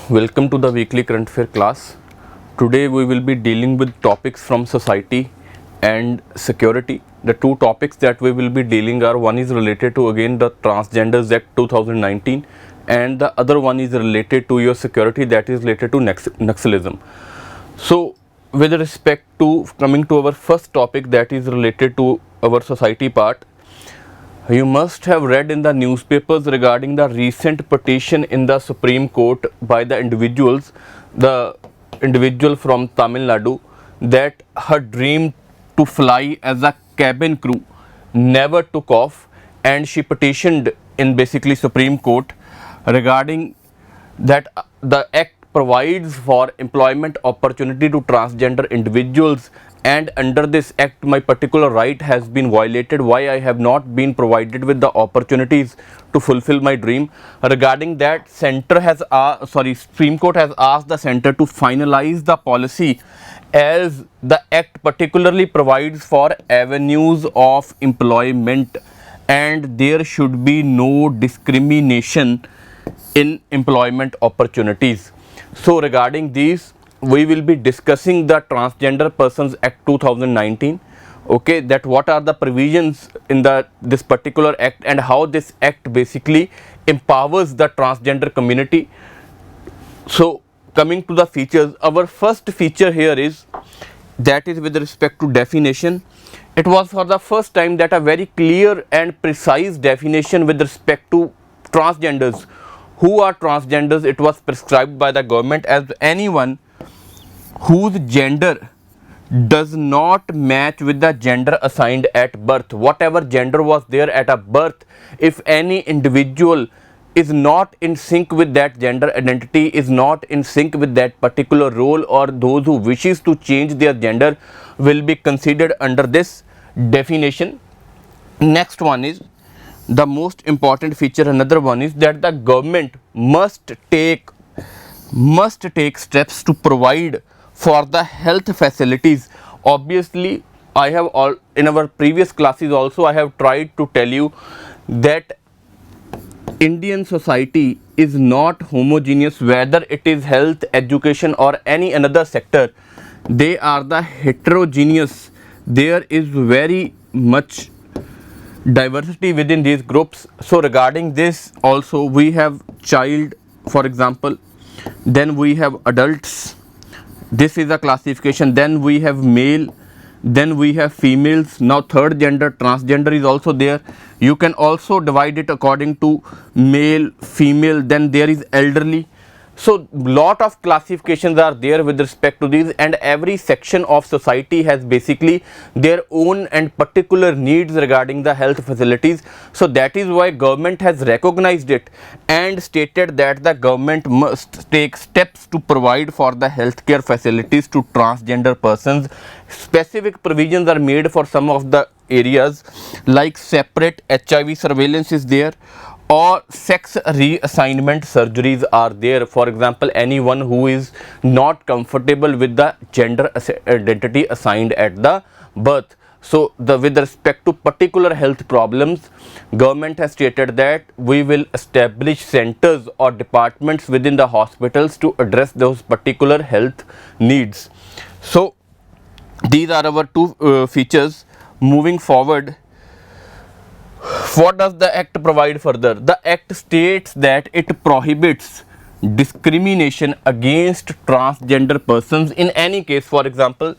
Welcome to the weekly current affair class. Today we will be dealing with topics from society and security. The two topics that we will be dealing are, one is related to again the Transgenders Act 2019 and the other one is related to your security, that is related to Naxalism. So with respect to coming to our first topic, that is related to our society part, you must have read in the newspapers regarding the recent petition in the Supreme Court by the individual from Tamil Nadu, that her dream to fly as a cabin crew never took off, and she petitioned in basically Supreme Court regarding that the act provides for employment opportunity to transgender individuals, and under this act my particular right has been violated. Why I have not been provided with the opportunities to fulfill my dream? Regarding that, Supreme Court has asked the center to finalize the policy, as the act particularly provides for avenues of employment and there should be no discrimination in employment opportunities. So regarding these, we will be discussing the Transgender Persons Act 2019. Okay, that what are the provisions in this particular act and how this act basically empowers the transgender community. So coming to the features, our first feature here is that is with respect to definition. It was for the first time that a very clear and precise definition with respect to transgenders. Who are transgenders? It was prescribed by the government as anyone whose gender does not match with the gender assigned at birth. Whatever gender was there at a birth, if any individual is not in sync with that gender identity, is not in sync with that particular role, or those who wishes to change their gender will be considered under this definition. Next one is the most important feature. Another one is that the government must take steps to provide for the health facilities. Obviously, I have in our previous classes also I have tried to tell you that Indian society is not homogeneous, whether it is health, education or any another sector. They are the heterogeneous. There is very much diversity within these groups. So regarding this also, we have child, for example, then we have adults. This is a classification. Then we have male, then we have females. Now third gender, transgender, is also there. You can also divide it according to male, female, then there is elderly. So lot of classifications are there with respect to these, and every section of society has basically their own and particular needs regarding the health facilities. So that is why government has recognized it and stated that the government must take steps to provide for the healthcare facilities to transgender persons. Specific provisions are made for some of the areas, like separate HIV surveillance is there, or sex reassignment surgeries are there. For example, anyone who is not comfortable with the gender identity assigned at the birth. So with respect to particular health problems, government has stated that we will establish centers or departments within the hospitals to address those particular health needs. So these are our two features. Moving forward, what does the act provide further? The act states that it prohibits discrimination against transgender persons in any case. For example,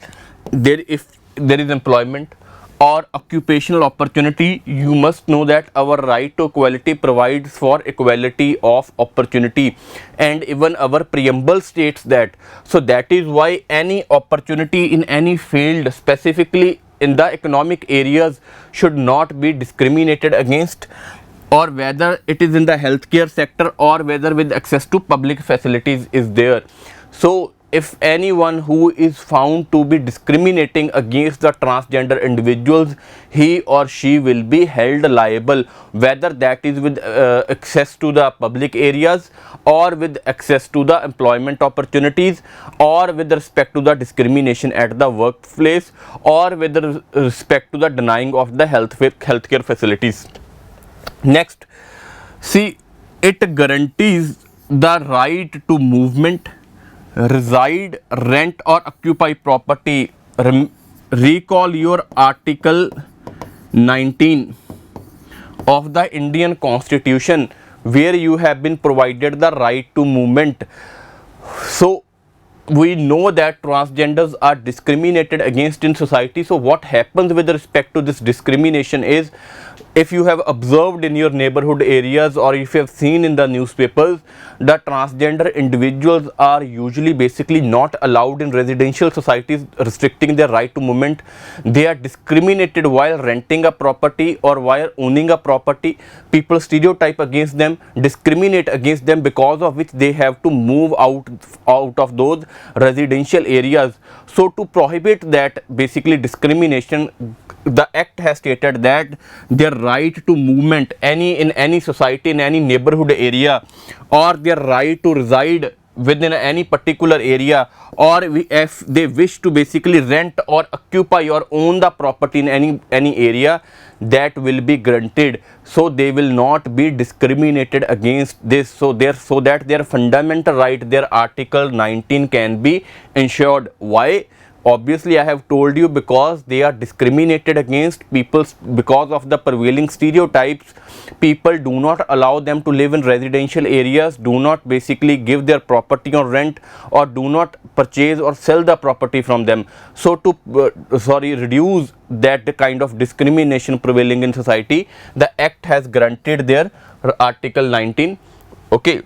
if there is employment or occupational opportunity, you must know that our right to equality provides for equality of opportunity, and even our preamble states that. So that is why any opportunity in any field, specifically in the economic areas, should not be discriminated against, or whether it is in the healthcare sector or whether with access to public facilities is there. So if anyone who is found to be discriminating against the transgender individuals, he or she will be held liable, whether that is with access to the public areas or with access to the employment opportunities, or with respect to the discrimination at the workplace, or with respect to the denying of the healthcare facilities. Next, see, it guarantees the right to movement, reside, rent or occupy property. Recall your Article 19 of the Indian Constitution, where you have been provided the right to movement. So we know that transgenders are discriminated against in society. So what happens with respect to this discrimination is, if you have observed in your neighborhood areas or if you have seen in the newspapers, the transgender individuals are usually basically not allowed in residential societies, restricting their right to movement. They are discriminated while renting a property or while owning a property. People stereotype against them, discriminate against them, because of which they have to move out of those residential areas. So to prohibit that basically discrimination, the act has stated that their right to movement in any society, in any neighborhood area, or their right to reside within any particular area, or if they wish to basically rent or occupy or own the property in any area, that will be granted. So they will not be discriminated against this, so that their fundamental right, their Article 19, can be ensured. Why? Obviously I have told you, because they are discriminated against people because of the prevailing stereotypes. People do not allow them to live in residential areas, do not basically give their property on rent, or do not purchase or sell the property from them. So to reduce that kind of discrimination prevailing in society, the act has granted their Article 19. Okay,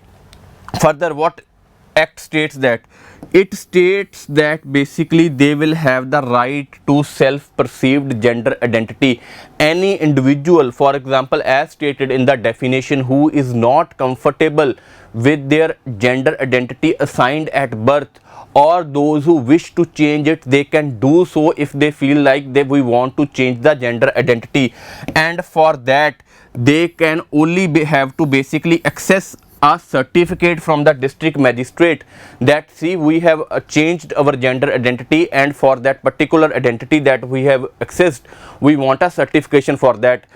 further, what act states that? It states that basically they will have the right to self perceived gender identity. Any individual, for example, as stated in the definition, who is not comfortable with their gender identity assigned at birth, or those who wish to change it, they can do so if they feel like we want to change the gender identity. And for that, they can only have to basically access a certificate from the district magistrate that, see, we have changed our gender identity, and for that particular identity that we have accessed, we want a certification for that.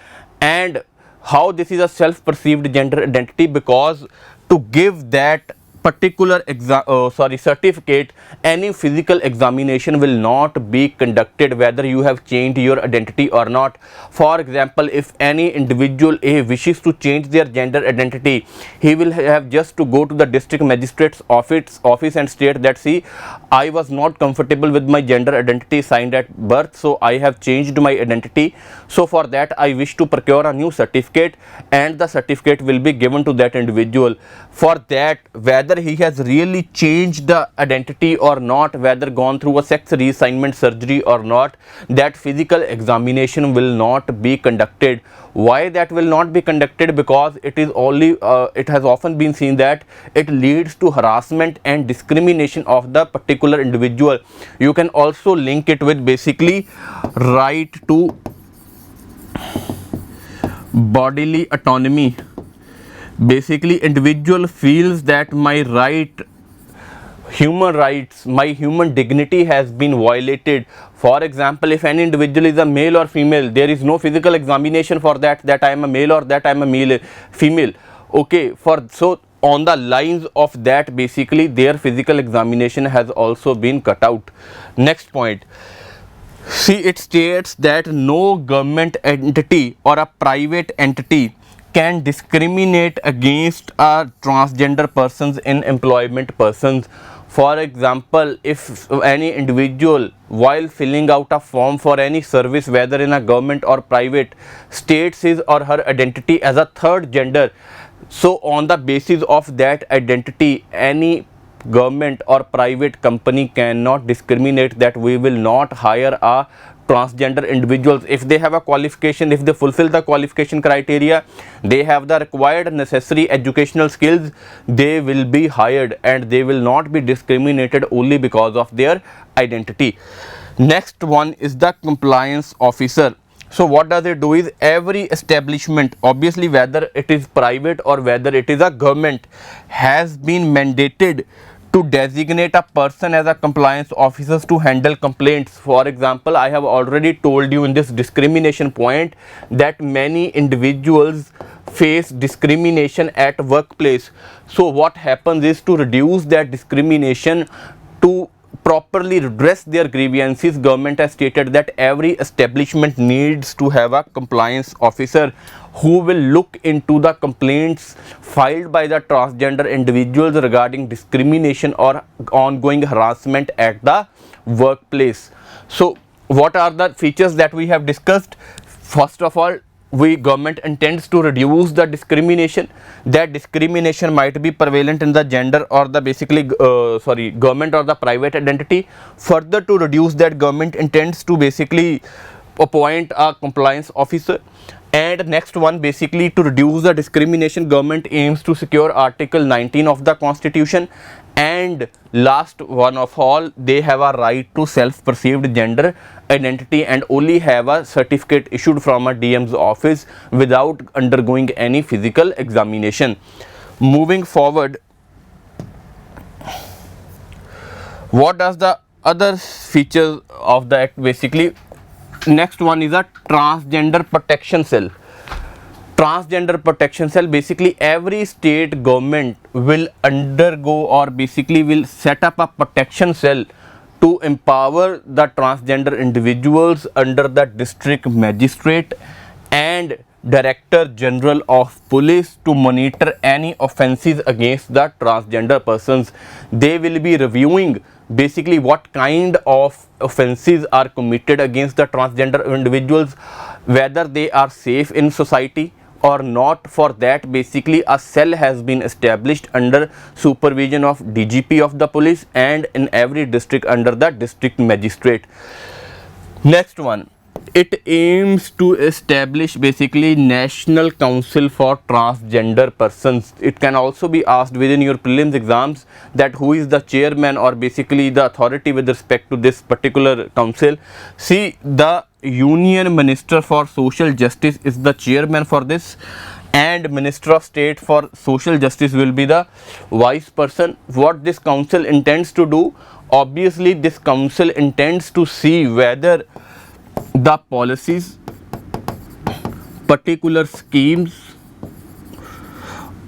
And how this is a self perceived gender identity? Because to give that particular certificate, any physical examination will not be conducted whether you have changed your identity or not. For example, if any individual A wishes to change their gender identity, he will have just to go to the district magistrate's office and state that, see, I was not comfortable with my gender identity signed at birth, so I have changed my identity. So for that I wish to procure a new certificate, and the certificate will be given to that individual. For that, whether he has really changed the identity or not, whether gone through a sex reassignment surgery or not, that physical examination will not be conducted. Why that will not be conducted? Because it is only it has often been seen that it leads to harassment and discrimination of the particular individual. You can also link it with basically right to bodily autonomy. Basically, individual feels that my human rights, my human dignity has been violated. For example, if any individual is a male or female, there is no physical examination for that I am a male or that I am a female. Okay, so on the lines of that, basically their physical examination has also been cut out. Next point. See, it states that no government entity or a private entity can discriminate against transgender persons in employment persons. For example, if any individual, while filling out a form for any service, whether in a government or private, states his or her identity as a third gender, so on the basis of that identity, any government or private company cannot discriminate that we will not hire a transgender individuals. If they have a qualification, if they fulfill the qualification criteria, they have the required necessary educational skills, they will be hired and they will not be discriminated only because of their identity. Next one is the compliance officer. So what does it do is, every establishment, obviously whether it is private or whether it is a government, has been mandated to designate a person as a compliance officer to handle complaints. For example, I have already told you in this discrimination point that many individuals face discrimination at workplace. So what happens is, to reduce that discrimination, to properly redress their grievances, government has stated that every establishment needs to have a compliance officer who will look into the complaints filed by the transgender individuals regarding discrimination or ongoing harassment at the workplace. So what are the features that we have discussed? First of all, government intends to reduce the discrimination. That discrimination might be prevalent in the gender or the government or the private identity. Further, to reduce that, government intends to basically appoint a compliance officer. And next one, basically to reduce the discrimination, government aims to secure Article 19 of the Constitution. And last one of all, they have a right to self-perceived gender identity and only have a certificate issued from a DM's office without undergoing any physical examination. Moving forward, what does the other features of the act basically? Next one is a transgender protection cell. Transgender protection cell, basically every state government will undergo or basically will set up a protection cell to empower the transgender individuals under the district magistrate and director general of police to monitor any offences against the transgender persons. They will be reviewing basically what kind of offences are committed against the transgender individuals, whether they are safe in society or not. For that, basically a cell has been established under supervision of DGP of the police and in every district under the district magistrate. Next one, it aims to establish basically National Council for Transgender Persons. It can also be asked within your prelims exams that who is the chairman or basically the authority with respect to this particular council. See, the Union Minister for Social Justice is the chairman for this, and Minister of State for Social Justice will be the vice person. What this council intends to do? Obviously, this council intends to see whether the policies, particular schemes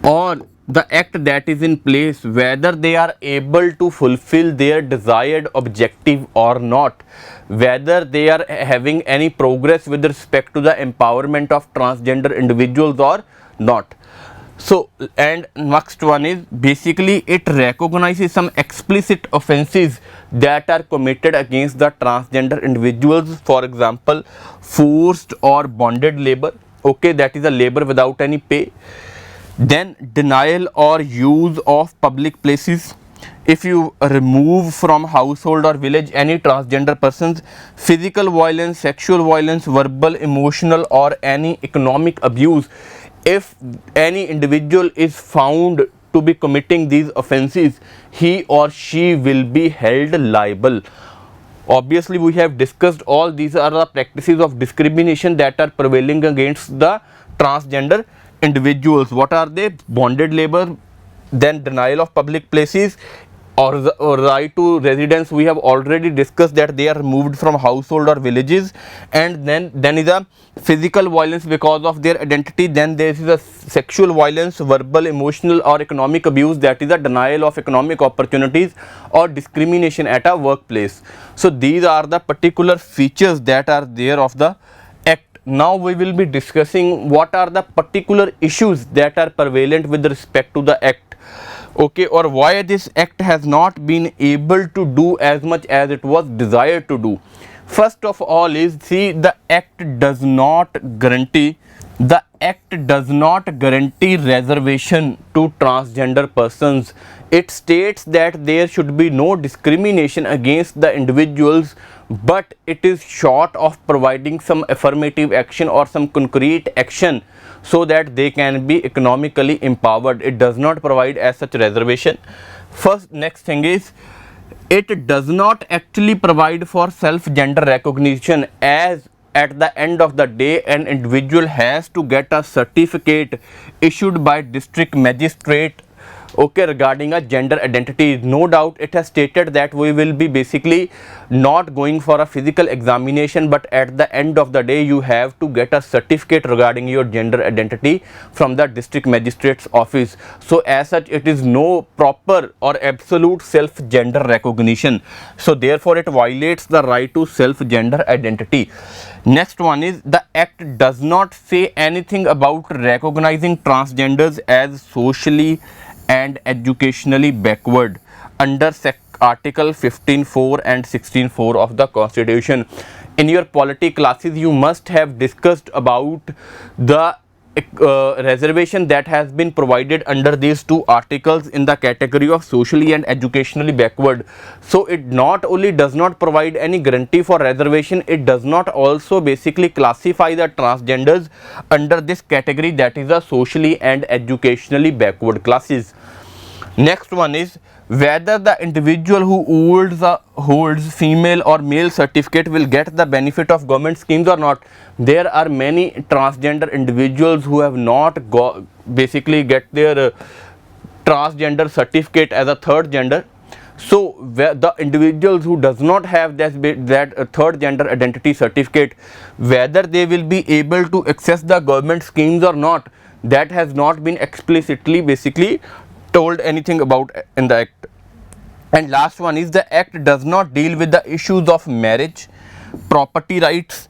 or the act that is in place, whether they are able to fulfill their desired objective or not, whether they are having any progress with respect to the empowerment of transgender individuals or not. So, and next one is basically it recognizes some explicit offences that are committed against the transgender individuals. For example, forced or bonded labor, okay, that is a labor without any pay. Then denial or use of public places. If you remove from household or village any transgender persons, physical violence, sexual violence, verbal, emotional or any economic abuse, if any individual is found to be committing these offences, he or she will be held liable. Obviously, we have discussed all these are the practices of discrimination that are prevailing against the transgender individuals. What are they? Bonded labor, then denial of public places, or the right to residence. We have already discussed that they are removed from household or villages. And then is a physical violence because of their identity. Then there is a sexual violence, verbal, emotional or economic abuse, that is a denial of economic opportunities or discrimination at a workplace. So these are the particular features that are there of the act. Now we will be discussing what are the particular issues that are prevalent with respect to the act, okay, or why this act has not been able to do as much as it was desired to do. First of all is, see, the act does not guarantee reservation to transgender persons. It states that there should be no discrimination against the individuals, but it is short of providing some affirmative action or some concrete action so that they can be economically empowered. It does not provide as such reservation. First, next thing is, it does not actually provide for self gender recognition, as at the end of the day an individual has to get a certificate issued by district magistrate okay, regarding a gender identity. No doubt it has stated that we will be basically not going for a physical examination, but at the end of the day you have to get a certificate regarding your gender identity from the district magistrate's office. So as such it is no proper or absolute self gender recognition, so therefore it violates the right to self gender identity. Next one is, the act does not say anything about recognizing transgenders as socially and educationally backward under Article 15.4 and 16.4 of the Constitution. In your polity classes you must have discussed about the reservation that has been provided under these two articles in the category of socially and educationally backward. So it not only does not provide any guarantee for reservation, it does not also basically classify the transgenders under this category, that is the socially and educationally backward classes. Next one is, whether the individual who holds female or male certificate will get the benefit of government schemes or not. There are many transgender individuals who have not basically get their transgender certificate as a third gender. So the individuals who does not have that third gender identity certificate, whether they will be able to access the government schemes or not, that has not been explicitly basically told anything about in the act. And last one is, the act does not deal with the issues of marriage, property rights,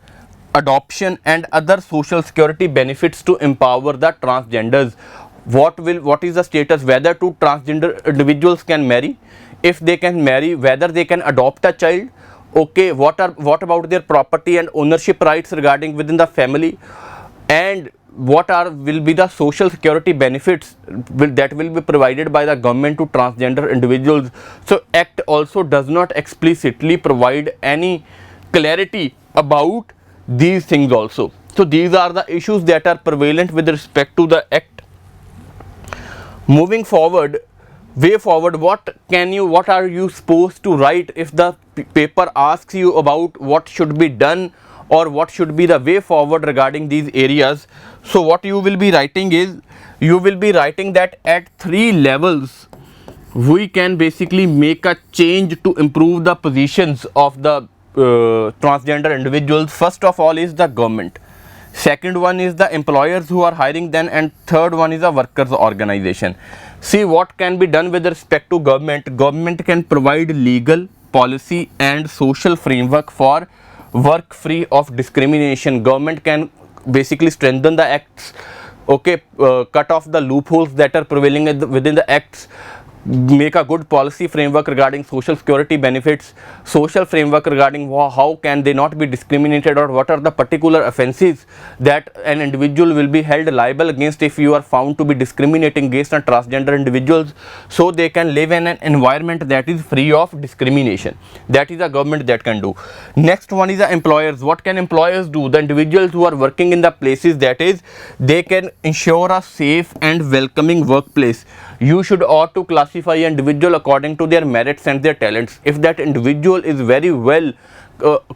adoption and other social security benefits to empower the transgenders. What is the status, whether two transgender individuals can marry, if they can marry, whether they can adopt a child, okay, what about their property and ownership rights regarding within the family, and what will be the social security benefits that will be provided by the government to transgender individuals. So act also does not explicitly provide any clarity about these things also. So these are the issues that are prevalent with respect to the act. Moving forward, way forward, what are you supposed to write if the paper asks you about what should be done or what should be the way forward regarding these areas? So what you will be writing is, you will be writing that at 3 levels we can basically make a change to improve the positions of the transgender individuals. First of all is the government, second one is the employers who are hiring them, and third one is a workers organization. See what can be done with respect to government. Government can provide legal, policy and social framework for work free of discrimination. Government can basically strengthen the acts, okay, cut off the loopholes that are prevailing within the acts, make a good policy framework regarding social security benefits, social framework regarding how can they not be discriminated, or what are the particular offences that an individual will be held liable against if you are found to be discriminating against transgender individuals, so they can live in an environment that is free of discrimination. That is a government that can do. Next one is the employers. What can employers do? The individuals who are working in the places, that is, they can ensure a safe and welcoming workplace. You should ought to classify an individual according to their merits and their talents. If that individual is very well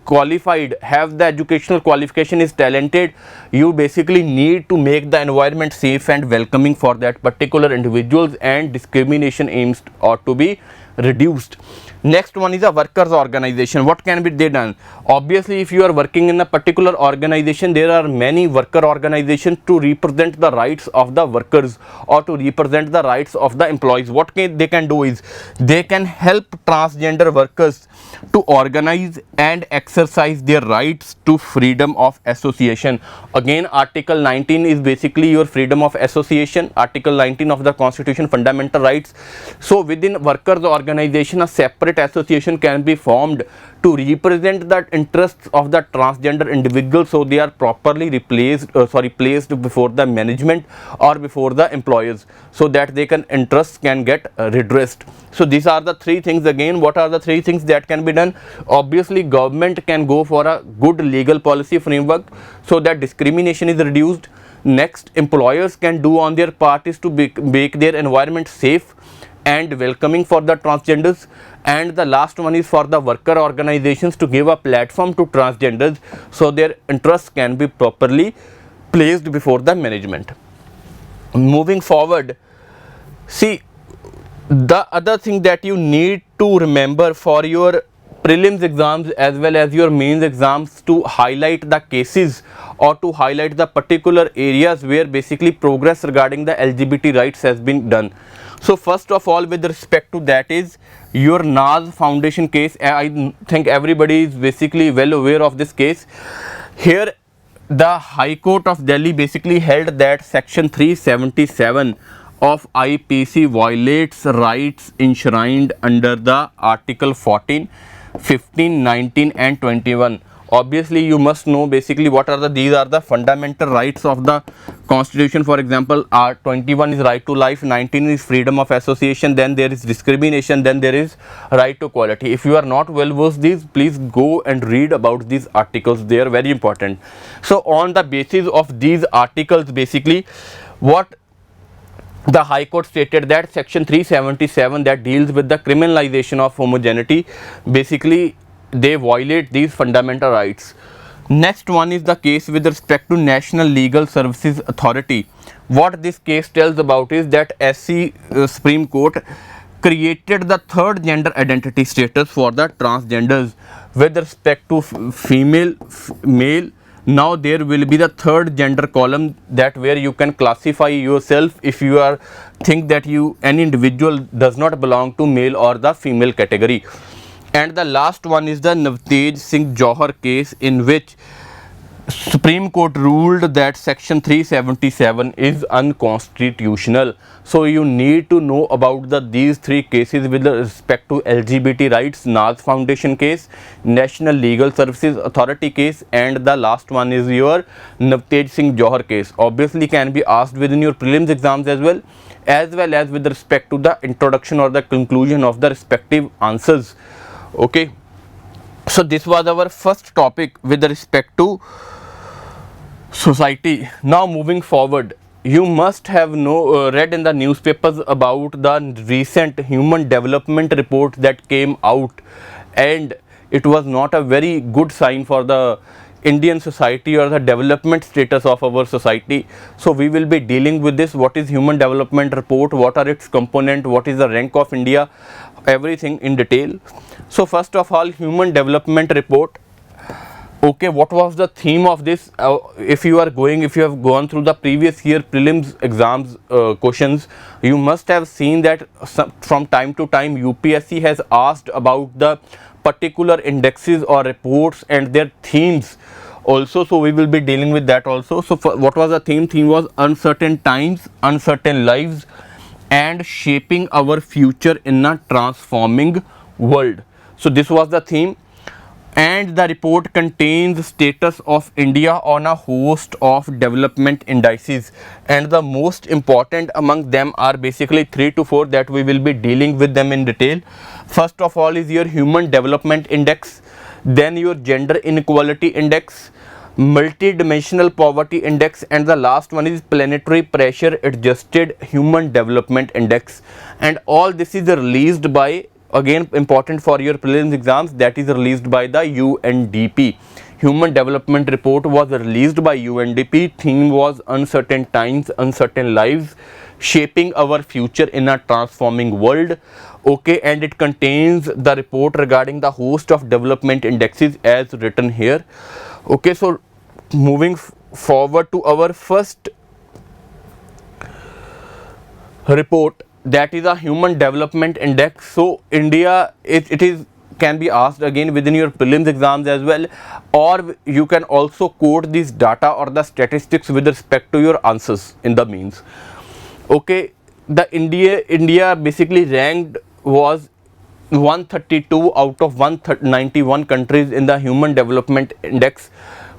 qualified, have the educational qualification, is talented, you basically need to make the environment safe and welcoming for that particular individuals, and discrimination aims ought to be reduced. Next one is a workers organization. What can be they done? Obviously if you are working in a particular organization, there are many worker organizations to represent the rights of the workers or to represent the rights of the employees. What they can do is, they can help transgender workers to organize and exercise their rights to freedom of association. Again, Article 19 is basically your freedom of association, Article 19 of the Constitution, fundamental rights. So within workers organization, a separate association can be formed to represent the interests of the transgender individuals, so they are properly placed before the management or before the employers, so that they interests can get redressed. So these are the 3 things. Again, what are the 3 things that can be done? Obviously government can go for a good legal policy framework so that discrimination is reduced. Next, employers can do on their part is to make their environment safe and welcoming for the transgenders, and the last one is for the worker organizations to give a platform to transgenders so their interests can be properly placed before the management. Moving forward, see The other thing that you need to remember for your prelims exams as well as your mains exams, to highlight the cases or to highlight the particular areas where basically progress regarding the LGBT rights has been done. So first of all, with respect to that is your Naz Foundation case. I think everybody is basically well aware of this case. Here the High Court of Delhi basically held that section 377 of IPC violates rights enshrined under the article 14, 15, 19 and 21. Obviously you must know basically what are these are the fundamental rights of the constitution. For example, 21 is right to life, 19 is freedom of association, then there is discrimination, then there is right to equality. If you are not well versed these, please go and read about these articles, they are very important. So on the basis of these articles, basically what the High Court stated, that section 377 that deals with the criminalization of homogeneity, basically they violate these fundamental rights. Next one is the case with respect to National Legal Services Authority. What this case tells about is that SC Supreme Court created the third gender identity status for the transgenders with respect to female, male. Now there will be the third gender column, that where you can classify yourself if you are think that any individual does not belong to male or the female category. And the last one is the Navtej Singh Johar case, in which Supreme Court ruled that section 377 is unconstitutional. So you need to know about these three cases with respect to LGBT rights: Naz Foundation case, National Legal Services Authority case, and the last one is your Navtej Singh Johar case. Obviously can be asked within your prelims exams as well as with respect to the introduction or the conclusion of the respective answers. Okay, so this was our first topic with respect to society. Now moving forward, you must have read in the newspapers about the recent human development report that came out, and it was not a very good sign for the Indian society or the development status of our society. So we will be dealing with this. What is human development report, what are its components, what is the rank of India, everything in detail. So first of all, human development report. Okay, what was the theme of this? If you have gone through the previous year prelims exams questions, you must have seen that from time to time UPSC has asked about the particular indexes or reports and their themes also. So we will be dealing with that also. So what was the theme? Theme was uncertain times, uncertain lives, and shaping our future in a transforming world. So this was the theme. And the report contains status of India on a host of development indices, and the most important among them are basically 3 to 4 that we will be dealing with them in detail. First of all is your Human Development Index, then your Gender Inequality Index, Multidimensional Poverty Index, and the last one is Planetary Pressure Adjusted Human Development Index. And all this is released by, again important for your prelims exams, that is released by the UNDP. Human Development Report was released by UNDP. Theme was uncertain times, uncertain lives, shaping our future in a transforming world. Okay, and it contains the report regarding the host of development indexes as written here. Okay, so moving forward to our first report, that is a Human Development Index. So India, it is can be asked again within your prelims exams as well, or you can also quote this data or the statistics with respect to your answers in the means. Okay, the India basically ranked was 132 out of 191 countries in the Human Development Index.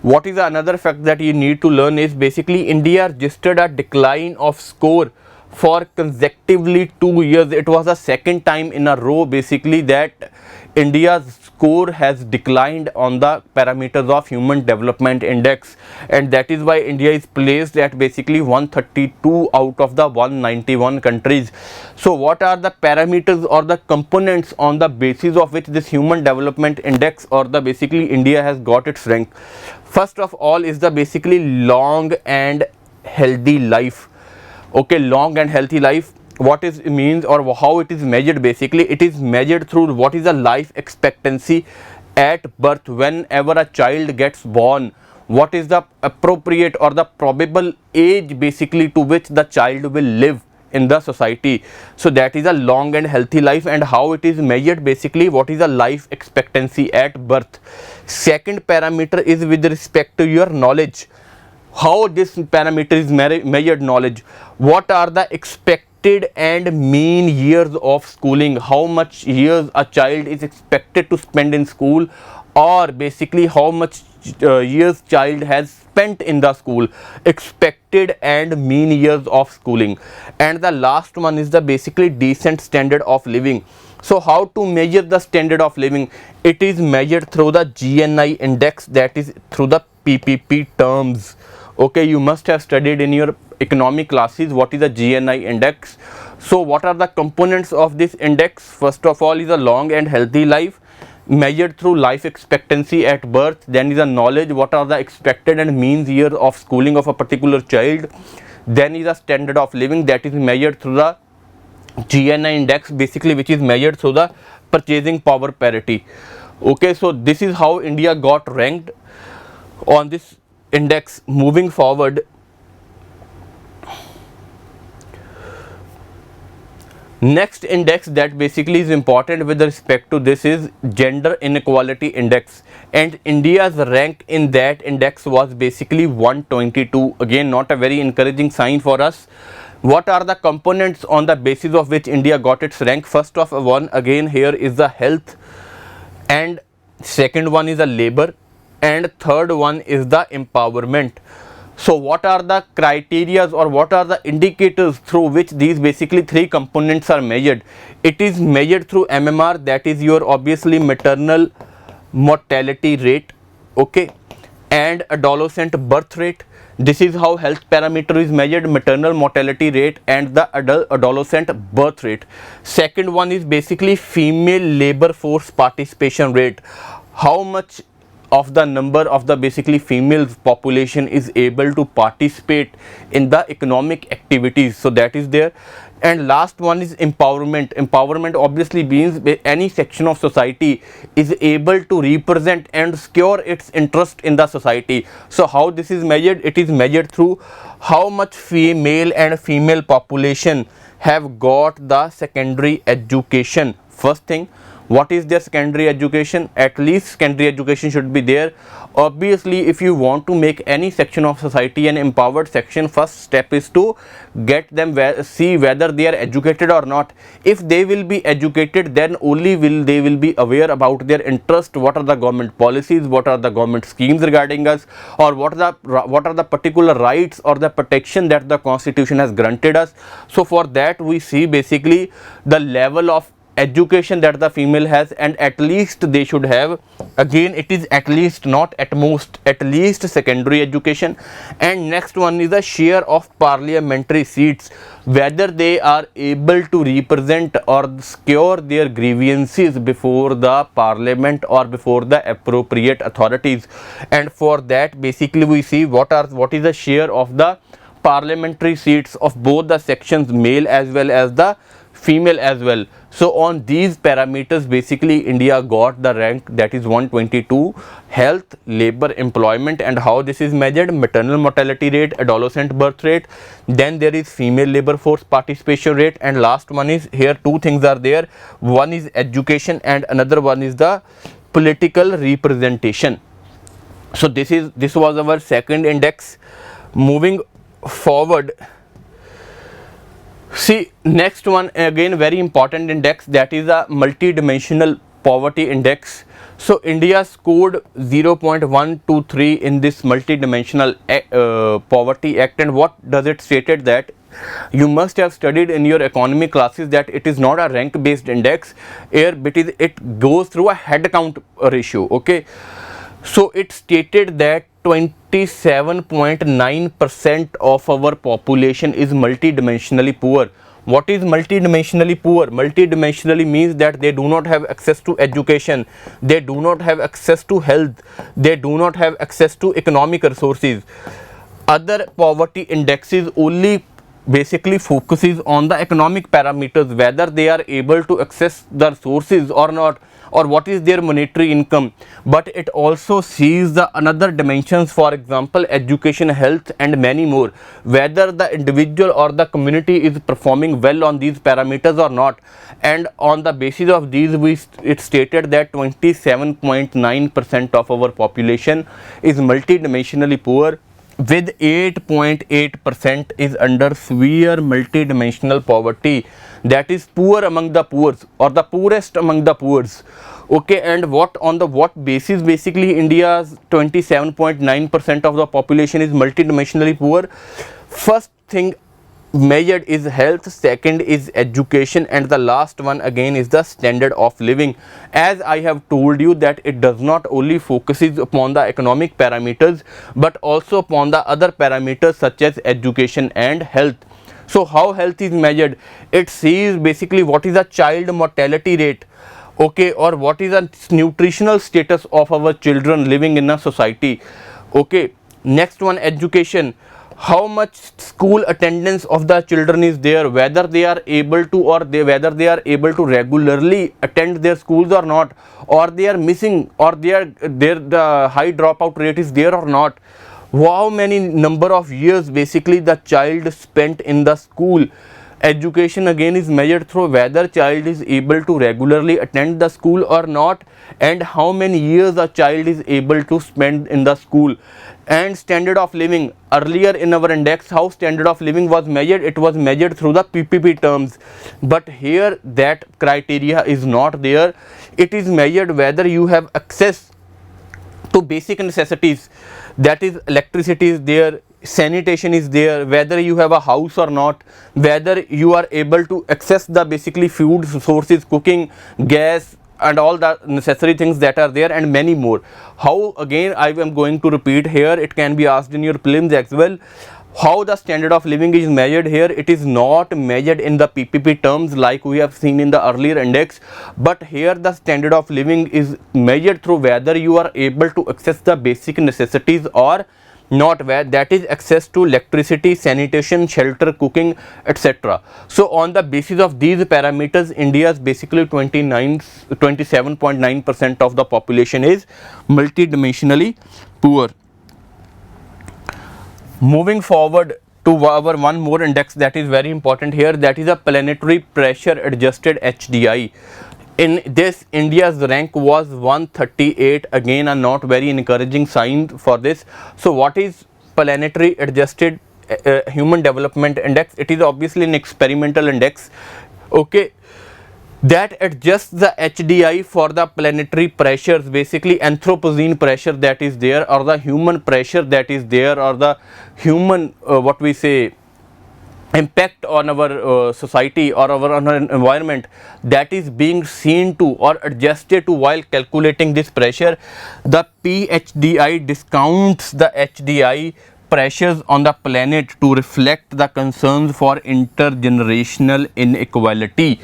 What is another fact that you need to learn is basically India registered a decline of score for consecutively 2 years. It was the second time in a row basically that India's score has declined on the parameters of Human Development Index, and that is why India is placed at basically 132 out of the 191 countries. So what are the parameters or the components on the basis of which this Human Development Index or the basically India has got its rank? First of all is the basically long and healthy life. Okay, long and healthy life. what is means or how it is measured. Basically it is measured through what is the life expectancy at birth. Whenever a child gets born, what is the appropriate or the probable age basically to which the child will live in the society. So that is a long and healthy life. And how it is measured, basically what is the life expectancy at birth. Second parameter is with respect to your knowledge. How this parameter is measured? Knowledge. What are the expected and mean years of schooling? How much years a child is expected to spend in school, or basically how much years child has spent in the school. Expected and mean years of schooling. And the last one is the basically decent standard of living. So how to measure the standard of living? It is measured through the GNI index, that is through the PPP terms. Okay, you must have studied in your economic classes what is the GNI index. So what are the components of this index? First of all is a long and healthy life, measured through life expectancy at birth. Then is a knowledge, what are the expected and mean years of schooling of a particular child. Then is a standard of living, that is measured through the GNI index, basically which is measured through the purchasing power parity. Okay, so this is how India got ranked on this index. Moving forward, next index that basically is important with respect to this is Gender Inequality Index, and India's rank in that index was basically 122. Again, not a very encouraging sign for us. What are the components on the basis of which India got its rank? First of one, again here is the health, and second one is the labor, and third one is the empowerment. So what are the criteria or what are the indicators through which these basically three components are measured? It is measured through MMR, that is your obviously maternal mortality rate, okay, and adolescent birth rate. This is how health parameter is measured, maternal mortality rate and the adolescent birth rate. Second one is basically female labor force participation rate. How much of the number of the basically female population is able to participate in the economic activities, so that is there. And last one is empowerment. Empowerment obviously means any section of society is able to represent and secure its interest in the society. So how this is measured? It is measured through how much male and female population have got the secondary education. First thing, what is their secondary education? At least secondary education should be there. Obviously if you want to make any section of society an empowered section, first step is to get them see whether they are educated or not. If they will be educated, then only they will be aware about their interest, what are the government policies, what are the government schemes regarding us, or what are the particular rights or the protection that the constitution has granted us. So for that we see basically the level of education that the female has, and at least they should have, again it is at least, not at most, at least secondary education. And next one is the share of parliamentary seats, whether they are able to represent or secure their grievances before the parliament or before the appropriate authorities. And for that basically we see what is the share of the parliamentary seats of both the sections, male as well as the female as well. So on these parameters basically India got the rank, that is 122. Health, labor, employment. And how this is measured? Maternal mortality rate, adolescent birth rate, then there is female labor force participation rate, and last one is, here two things are there, one is education and another one is the political representation. So this was our second index. Moving forward, see next one, again very important index, that is a multidimensional poverty index. So India scored 0.123 in this multidimensional poverty act. And what does it stated? That you must have studied in your economy classes that it is not a rank based index, it goes through a head count ratio, okay. So it stated that 27.9% of our population is multidimensionally poor. What is multidimensionally poor? Multidimensionally means that they do not have access to education, they do not have access to health, they do not have access to economic resources. Other poverty indexes only basically focuses on the economic parameters, whether they are able to access the resources or not, or what is their monetary income, but it also sees the another dimensions, for example education, health and many more, whether the individual or the community is performing well on these parameters or not. And on the basis of these, it stated that 27.9% of our population is multidimensionally poor, with 8.8% is under severe multidimensional poverty, that is poor among the poor or the poorest among the poor. Okay, and what on the what basis basically India's 27.9% of the population is multidimensionally poor? First thing measured is health, second is education, and the last one again is the standard of living. As I have told you that it does not only focuses upon the economic parameters but also upon the other parameters such as education and health. So how health is measured? It sees basically what is the child mortality rate, okay, or what is the nutritional status of our children living in a society. Okay, next one, education, how much school attendance of the children is there, whether they are able to whether they are able to regularly attend their schools or not, or they are missing, or the high dropout rate is there or not. How many number of years basically the child spent in the school. Education again is measured through whether child is able to regularly attend the school or not, and how many years a child is able to spend in the school. And standard of living, earlier in our index how standard of living was measured, it was measured through the PPP terms, but here that criteria is not there. It is measured whether you have access to basic necessities, that is electricity is there, sanitation is there, whether you have a house or not, whether you are able to access the basically food sources, cooking, gas and all the necessary things that are there, and many more. How, again I am going to repeat here, it can be asked in your prelims as well. How the standard of living is measured here? It is not measured in the PPP terms like we have seen in the earlier index, but here the standard of living is measured through whether you are able to access the basic necessities or not, where that is access to electricity, sanitation, shelter, cooking, etc. So on the basis of these parameters, India's basically 27.9% of the population is multidimensionally poor. Moving forward to our one more index that is very important here, that is a planetary pressure adjusted HDI. In this, India's rank was 138, again a not very encouraging sign for this. So what is planetary adjusted human development index? It is obviously an experimental index, okay, that adjusts the HDI for the planetary pressures, basically Anthropocene pressure that is there, or the human pressure that is there, or the human what we say impact on our society or our environment that is being seen to or adjusted to while calculating this pressure. The PHDI discounts the HDI pressures on the planet to reflect the concerns for intergenerational inequality.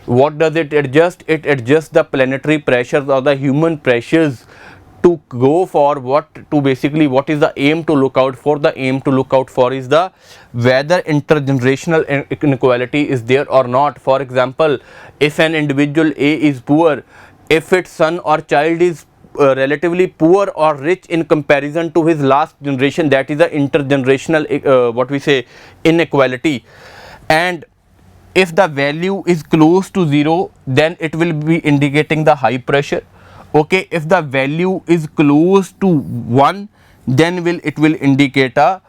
What does it adjust? It adjusts the planetary pressures or the human pressures to go for what to basically what is the aim to look out for. The aim to look out for is the whether intergenerational inequality is there or not. For example, if an individual A is poor, if its son or child is relatively poor or rich in comparison to his last generation, that is the intergenerational what we say inequality. And if the value is close to 0, then it will be indicating the high pressure. Okay, if the value is close to 1, then it will indicate a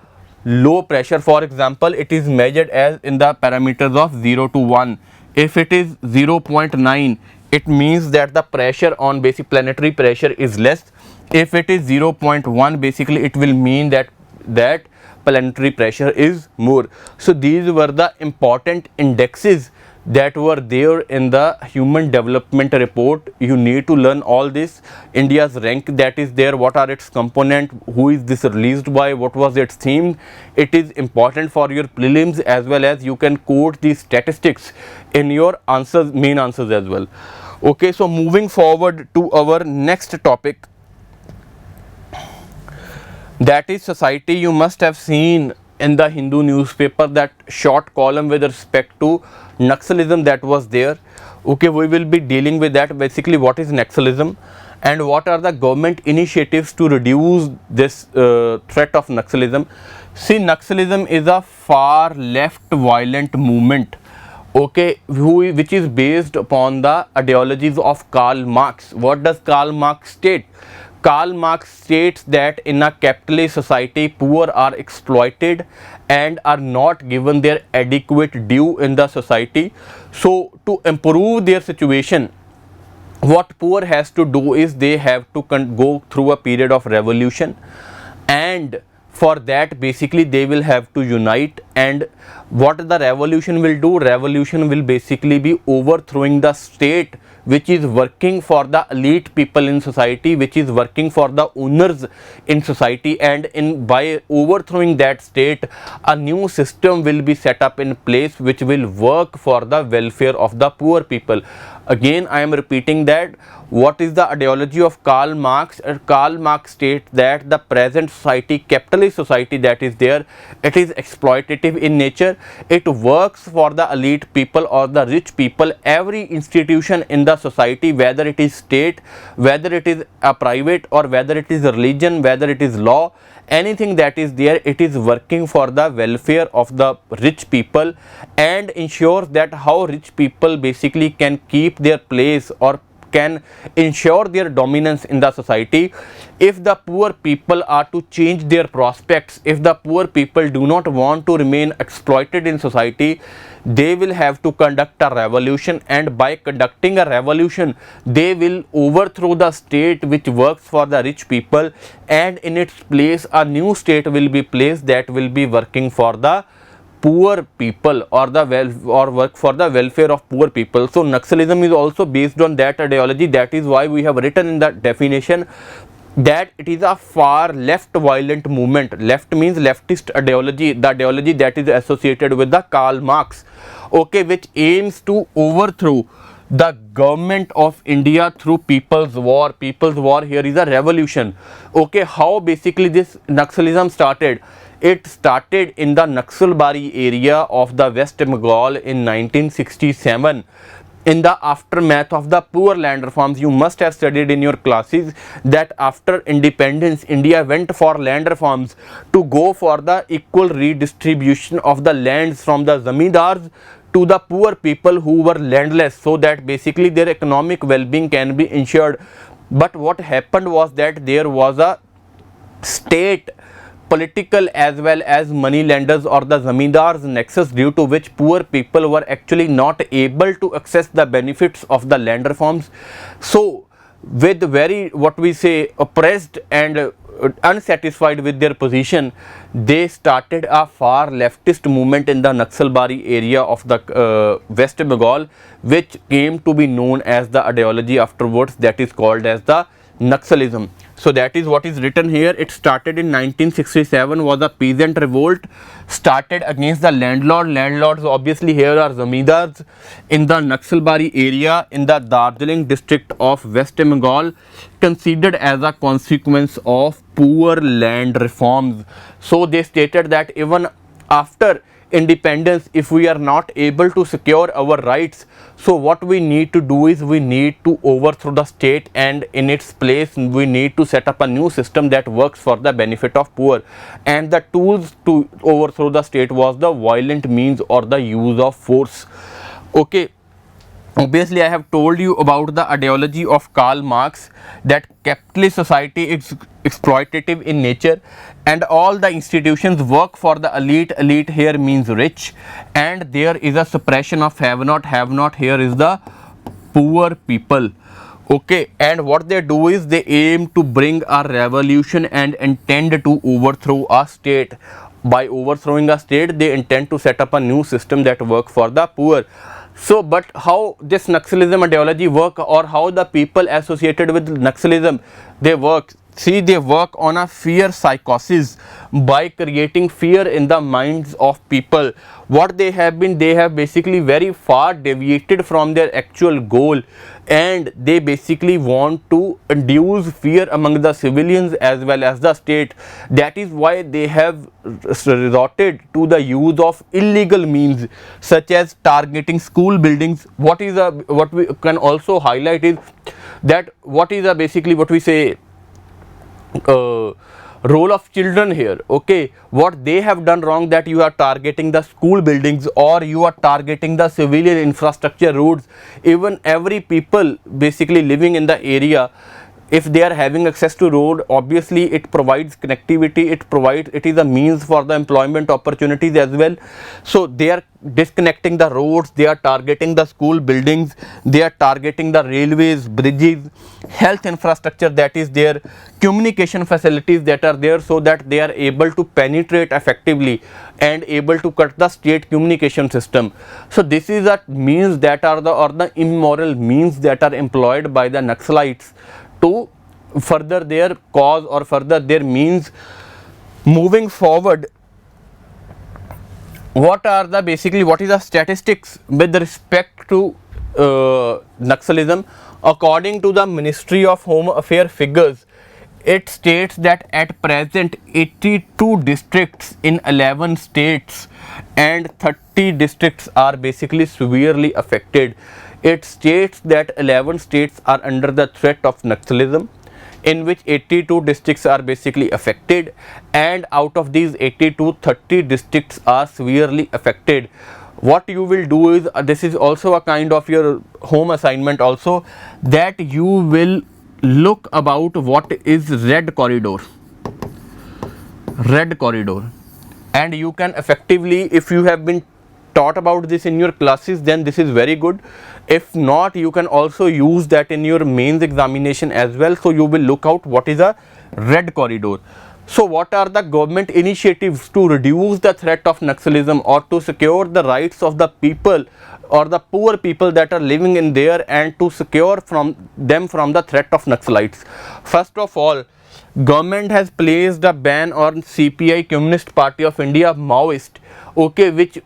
low pressure. For example, it is measured as in the parameters of 0 to 1. If it is 0.9, it means that the pressure on basic planetary pressure is less. If it is 0.1, basically it will mean that planetary pressure is more. So these were the important indexes that were there in the human development report. You need to learn all this. India's rank that is there, what are its component, who is this released by, what was its theme. It is important for your prelims, as well as you can quote these statistics in your answers, main answers as well. Okay, so moving forward to our next topic, that is society. You must have seen in the Hindu newspaper, that short column with respect to Naxalism that was there. Okay, we will be dealing with that, basically what is Naxalism and what are the government initiatives to reduce this threat of Naxalism. See, Naxalism is a far left violent movement, okay, which is based upon the ideologies of Karl Marx. What does Karl Marx state? Karl Marx states that in a capitalist society, poor are exploited and are not given their adequate due in the society. So to improve their situation, what poor has to do is they have to go through a period of revolution, and for that basically they will have to unite. And what the revolution will do? Revolution will basically be overthrowing the state which is working for the elite people in society, which is working for the owners in society, and by overthrowing that state, a new system will be set up in place which will work for the welfare of the poor people. Again, I am repeating that what is the ideology of Karl Marx? Karl Marx states that the present society, capitalist society that is there, it is exploitative in nature. It works for the elite people or the rich people. Every institution in the society, whether it is state, whether it is a private, or whether it is religion, whether it is law, anything that is there, it is working for the welfare of the rich people and ensures that how rich people basically can keep their place or can ensure their dominance in the society. If the poor people are to change their prospects, if the poor people do not want to remain exploited in society, they will have to conduct a revolution, and by conducting a revolution they will overthrow the state which works for the rich people, and in its place a new state will be placed that will be working for the poor people or work for the welfare of poor people. So Naxalism is also based on that ideology. That is why we have written in the definition that it is a far left violent movement. Left means leftist ideology, the ideology that is associated with the Karl Marx, okay, which aims to overthrow the government of India through people's war. People's war here is a revolution. Okay, how basically this Naxalism started? It started in the Naxalbari area of the West Bengal in 1967. In the aftermath of the poor land reforms, you must have studied in your classes that after independence, India went for land reforms to go for the equal redistribution of the lands from the zamindars to the poor people who were landless, so that basically their economic well-being can be ensured. But what happened was that there was a state political as well as money lenders or the zamindars nexus, due to which poor people were actually not able to access the benefits of the land reforms. So with very what we say oppressed and unsatisfied with their position, they started a far leftist movement in the Naxalbari area of the West Bengal, which came to be known as the ideology afterwards, that is called as the Naxalism. So that is what is written here. It started in 1967, was a peasant revolt started against the landlord. Landlords obviously here are zamindars in the Naxalbari area in the Darjeeling district of West Bengal, considered as a consequence of poor land reforms. So they stated that even after independence, if we are not able to secure our rights, so what we need to do is we need to overthrow the state, and in its place we need to set up a new system that works for the benefit of poor. And the tools to overthrow the state was the violent means or the use of force. Okay, obviously I have told you about the ideology of Karl Marx, that capitalist society is exploitative in nature and all the institutions work for the elite. Elite here means rich, and there is a suppression of have not. Have not here is the poor people. Okay, and what they do is they aim to bring a revolution and intend to overthrow a state. By overthrowing a state, they intend to set up a new system that work for the poor. So, but how this Naxalism ideology work, or how the people associated with Naxalism they work? see, they work on a fear psychosis by creating fear in the minds of people. What they have been, they have basically very far deviated from their actual goal, and they basically want to induce fear among the civilians as well as the state. That is why they have resorted to the use of illegal means such as targeting school buildings. What we can also highlight is that what is a basically what we say role of children here. Okay, what they have done wrong, that you are targeting the school buildings or you are targeting the civilian infrastructure, roads, even every people basically living in the area. If they are having access to road, obviously it provides connectivity, it is a means for the employment opportunities as well. So they are disconnecting the roads, they are targeting the school buildings, they are targeting the railways, bridges, health infrastructure that is there, communication facilities that are there, so that they are able to penetrate effectively and able to cut the state communication system. So this is a means that are the immoral means that are employed by the Naxalites to further their cause or further their means. Moving forward, what is the statistics with respect to Naxalism? According to the Ministry of Home Affairs figures, it states that at present 82 districts in 11 states and 30 districts are basically severely affected. It states that 11 states are under the threat of Naxalism, in which 82 districts are basically affected, and out of these 82, 30 districts are severely affected. What you will do is, this is also a kind of your home assignment also, that you will look about what is red corridor, and you can effectively, if you have been taught about this in your classes, then this is very good. If not, you can also use that in your mains examination as well. So you will look out what is a red corridor. So what are the government initiatives to reduce the threat of Naxalism or to secure the rights of the people or the poor people that are living in there, and to secure from them from the threat of Naxalites? First of all, government has placed a ban on CPI, Communist Party of India, Maoist, okay, which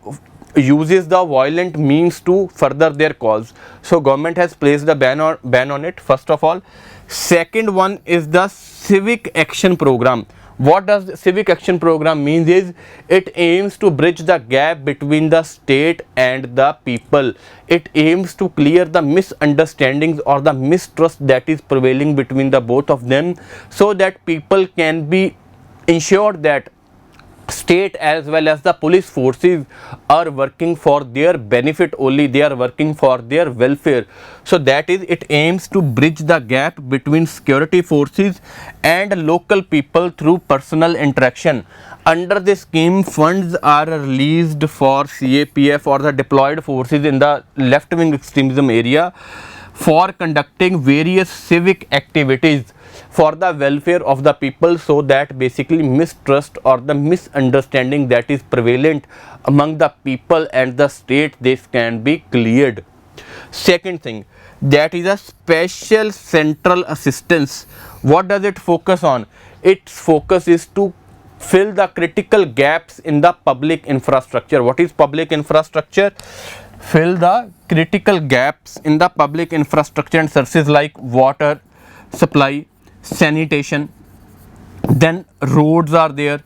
uses the violent means to further their cause. So government has placed a ban on it, first of all. Second one is the Civic Action Program. What does the Civic Action Program means is, it aims to bridge the gap between the state and the people. It aims to clear the misunderstandings or the mistrust that is prevailing between the both of them, so that people can be ensured that state as well as the police forces are working for their benefit only, they are working for their welfare. So that is, it aims to bridge the gap between security forces and local people through personal interaction. Under this scheme, funds are released for CAPF or the deployed forces in the left wing extremism area for conducting various civic activities for the welfare of the people, so that basically mistrust or the misunderstanding that is prevalent among the people and the state, this can be cleared. Second thing, that is a special central assistance. What does it focus on? Its focus is to fill the critical gaps in the public infrastructure. What is public infrastructure? Fill the critical gaps in the public infrastructure and services like water supply, sanitation, then roads are there,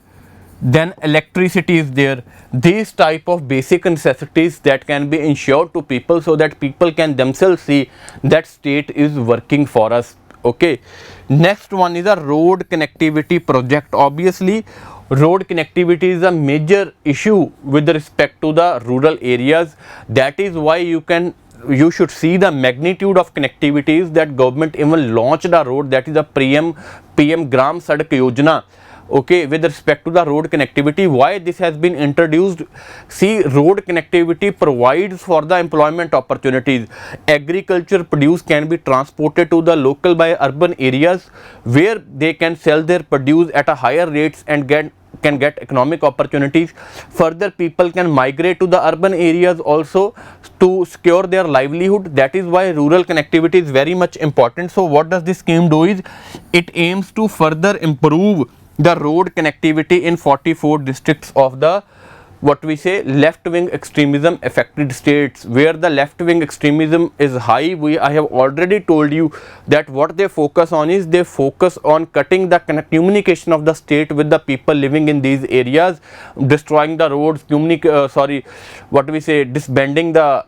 then electricity is there. These type of basic necessities that can be ensured to people, so that people can themselves see that state is working for us. Okay, next one is a road connectivity project. Obviously, road connectivity is a major issue with respect to the rural areas. That is why you should see the magnitude of connectivities that government even launched a road, that is a PM Gram Sadak Yojana, okay, with respect to the road connectivity. Why this has been introduced? See, road connectivity provides for the employment opportunities. Agriculture produce can be transported to the local by urban areas, where they can sell their produce at a higher rates and can get economic opportunities. Further, people can migrate to the urban areas also to secure their livelihood. That is why rural connectivity is very much important. So what does this scheme do is, it aims to further improve the road connectivity in 44 districts of the, what we say, left wing extremism affected states, where the left wing extremism is high. I have already told you that what they focus on is, they focus on cutting the communication of the state with the people living in these areas, destroying the roads, disbanding the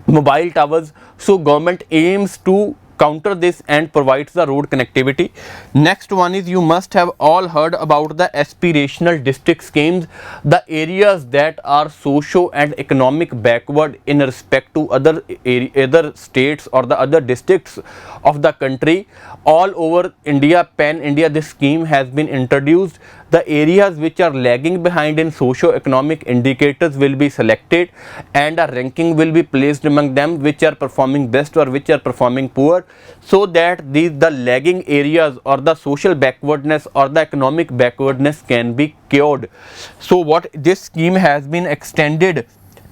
mobile towers. So government aims to counter this and provides the road connectivity. Next one is, you must have all heard about the aspirational district schemes, the areas that are socio and economic backward in respect to other states or the other districts of the country. All over India, pan India, this scheme has been introduced. The areas which are lagging behind in socio-economic indicators will be selected, and a ranking will be placed among them, which are performing best or which are performing poor, so that the lagging areas or the social backwardness or the economic backwardness can be cured. So what this scheme has been extended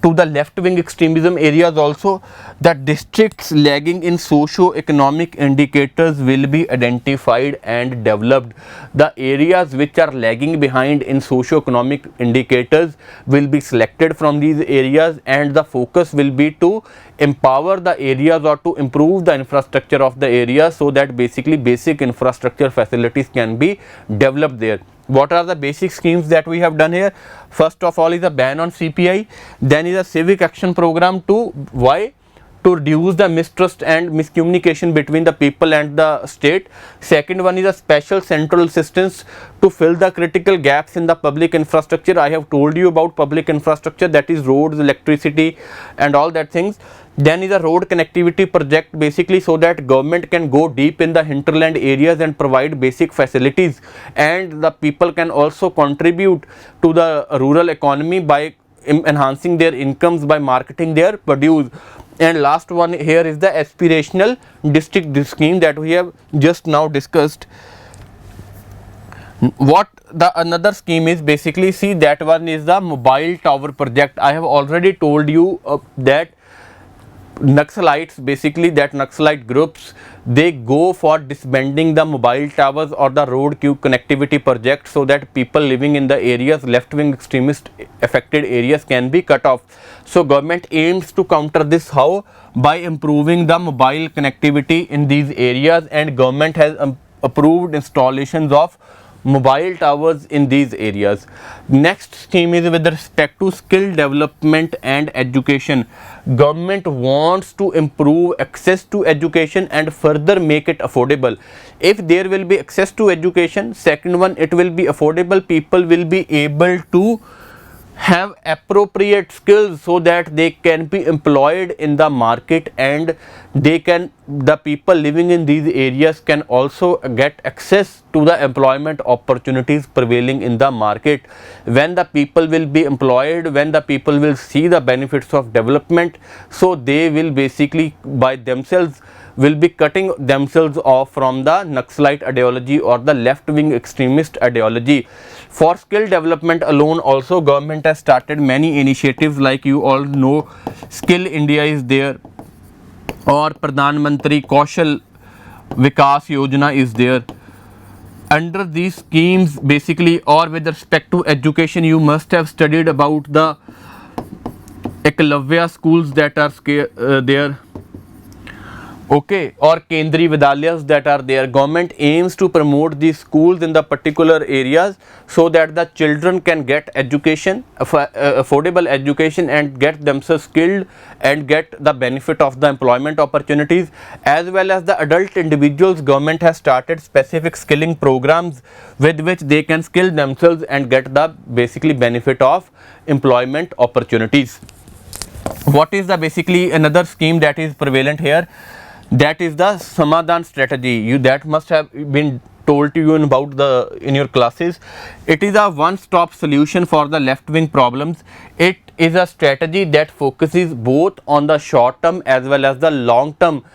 to the left wing extremism areas also. The districts lagging in socio-economic indicators will be identified and developed. The areas which are lagging behind in socio-economic indicators will be selected from these areas, and the focus will be to empower the areas or to improve the infrastructure of the area, so that basically basic infrastructure facilities can be developed there. What are the basic schemes that we have done here? First of all is a ban on CPI, then is a civic action program to, why? To reduce the mistrust and miscommunication between the people and the state. Second one is a special central assistance to fill the critical gaps in the public infrastructure. I have told you about public infrastructure, that is roads, electricity and all that things. Then is a road connectivity project, basically so that government can go deep in the hinterland areas and provide basic facilities, and the people can also contribute to the rural economy by enhancing their incomes by marketing their produce. And last one here is the aspirational district scheme that we have just now discussed. What the another scheme is, basically see, that one is the mobile tower project. I have already told you that Naxalites, basically that Naxalite groups, they go for disbanding the mobile towers or the road connectivity project, so that people living in the areas, left wing extremist affected areas, can be cut off. So government aims to counter this. How? By improving the mobile connectivity in these areas, and government has approved installations of mobile towers in these areas. Next scheme is with respect to skill development and education. Government wants to improve access to education and further make it affordable. If there will be access to education, second one, it will be affordable, people will be able to have appropriate skills so that they can be employed in the market, and the people living in these areas can also get access to the employment opportunities prevailing in the market. When the people will be employed, when the people will see the benefits of development, so they will basically by themselves will be cutting themselves off from the Naxalite ideology or the left wing extremist ideology. For skill development alone also, government has started many initiatives, like you all know, Skill India is there, or Pradhan Mantri Kaushal Vikas Yojana is there. Under these schemes, basically, or with respect to education, you must have studied about the Ekalavya schools that are there, okay, or Kendri Vidalyas that are there. Government aims to promote these schools in the particular areas so that the children can get education, affordable education, and get themselves skilled and get the benefit of the employment opportunities. As well as the adult individuals, government has started specific skilling programs with which they can skill themselves and get the basically benefit of employment opportunities. What is the basically another scheme that is prevalent here? That is the Samadhan Strategy. That must have been told to you in your classes. It is a one-stop solution for the left-wing problems. It is a strategy that focuses both on the short-term as well as the long-term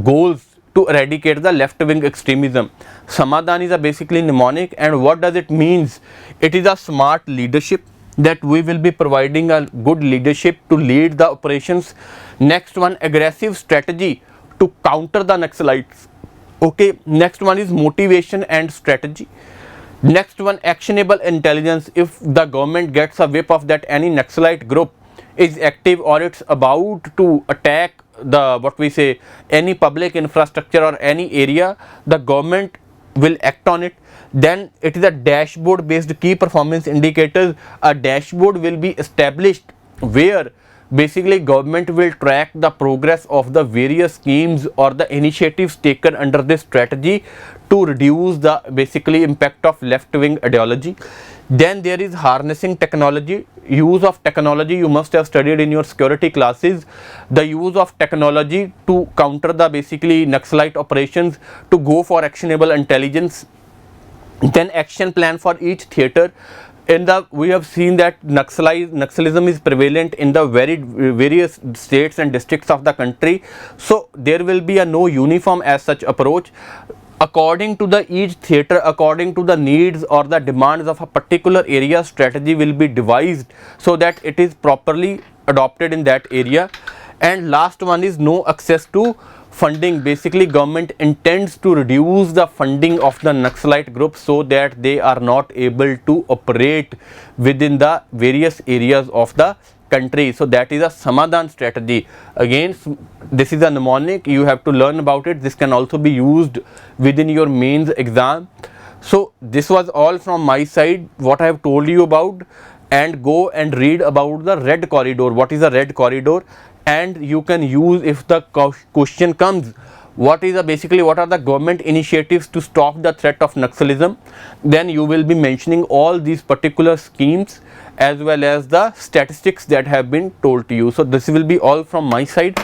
goals to eradicate the left-wing extremism. Samadhan is a basically mnemonic, and what does it means? It is a smart leadership, that we will be providing a good leadership to lead the operations. Next one, aggressive strategy to counter the Naxalites. Okay, next one is motivation and strategy. Next one, actionable intelligence. If the government gets a whip of that any Naxalite group is active or it's about to attack the what we say any public infrastructure or any area, the government will act on it. Then it is a dashboard based key performance indicators. A dashboard will be established where basically government will track the progress of the various schemes or the initiatives taken under this strategy to reduce the basically impact of left wing ideology. Then there is harnessing technology. Use of technology, you must have studied in your security classes, the use of technology to counter the basically Naxalite operations, to go for actionable intelligence. Then action plan for each theatre. We have seen that Naxalism is prevalent in the various states and districts of the country. So there will be a no uniform as such approach. According to the each theatre, according to the needs or the demands of a particular area, strategy will be devised so that it is properly adopted in that area. And last one is no access to funding. Basically government intends to reduce the funding of the Naxalite groups so that they are not able to operate within the various areas of the country. So that is a Samadhan strategy. Again, this is a mnemonic, you have to learn about it. This can also be used within your mains exam. So this was all from my side, what I have told you about, and go and read about the red corridor. What is the red corridor? And you can use, if the question comes, what are the government initiatives to stop the threat of Naxalism, then you will be mentioning all these particular schemes as well as the statistics that have been told to you. So this will be all from my side.